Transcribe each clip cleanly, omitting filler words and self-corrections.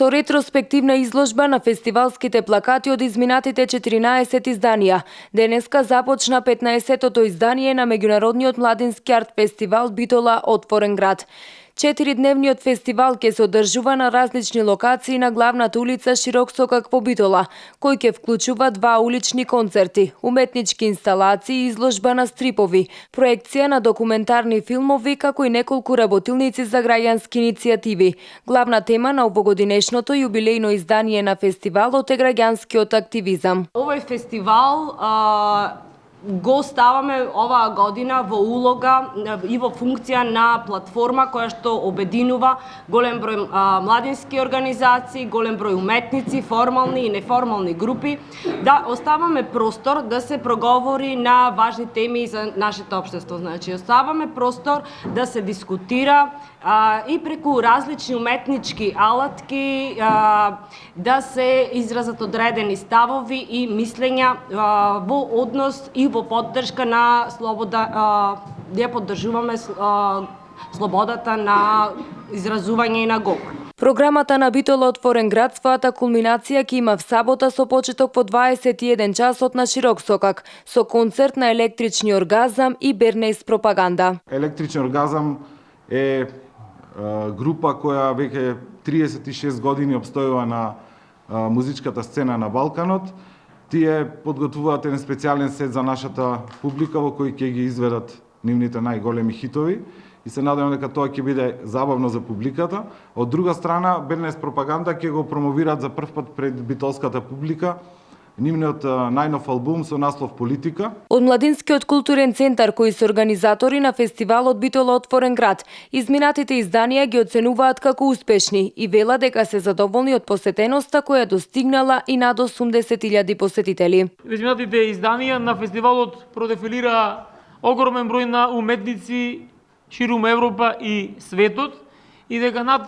Со ретроспективна изложба на фестивалските плакати од изминатите 14 изданија, денеска започна 15-тото издание на меѓународниот младински арт фестивал Битола Отворен град. 4-дневниот фестивал ќе се одржува на различни локации на главната улица Широк сокак во Битола, кој ќе вклучува 2 улични концерти, уметнички инсталации и изложба на стрипови, проекција на документарни филмови, како и неколку работилници за граѓански иницијативи. Главна тема на овогодинешното јубилејно издание на фестивалот е граѓанскиот активизам. Овој фестивал го ставаме оваа година во улога и во функција на платформа која што обединува голем број младински организации, голем број уметници, формални и неформални групи, да оставаме простор да се проговори на важни теми за нашето општество. Значи, оставаме простор да се дискутира и преку различни уметнички алатки да се изразат одредени ставови и мислења во однос и во поддршка на слобода, ја поддржуваме слободата на изразување и на говор. Програмата на Битола Отворен град својата кулминација ќе има в сабота со почеток во 21 часот на Широк сокак, со концерт на Електрични оргазам и Бернејс пропаганда. Електрични оргазам е група која веќе 36 години обстојува на музичката сцена на Балканот. Тие подготвуваат еден специјален сет за нашата публика во кој ќе ги изведат нивните најголеми хитови и се надевам дека тоа ќе биде забавно за публиката. Од друга страна, Бернејс пропаганда ќе го промовираат за прв пат пред битолската публика нивниот најнов албум со наслов Политика. Од Младинскиот културен центар, кои се организатори на фестивалот Битола Отворен град, изминатите изданија ги оценуваат како успешни и вела дека се задоволни од посетеноста која достигнала и над 80.000 посетители. Изминатите изданија на фестивалот продефилира огромен број на уметници ширум Европа и светот и дека над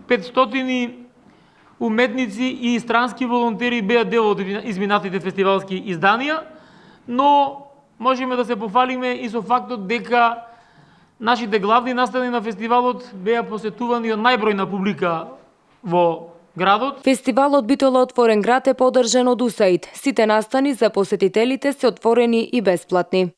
500 уметници и странски волонтери беа дел од изминатите фестивалски изданија, но можеме да се пофалиме и со фактот дека нашите главни настани на фестивалот беа посетувани од најбројна публика во градот. Фестивалот Битола Отворен град е поддржан од УСАИД. Сите настани за посетителите се отворени и бесплатни.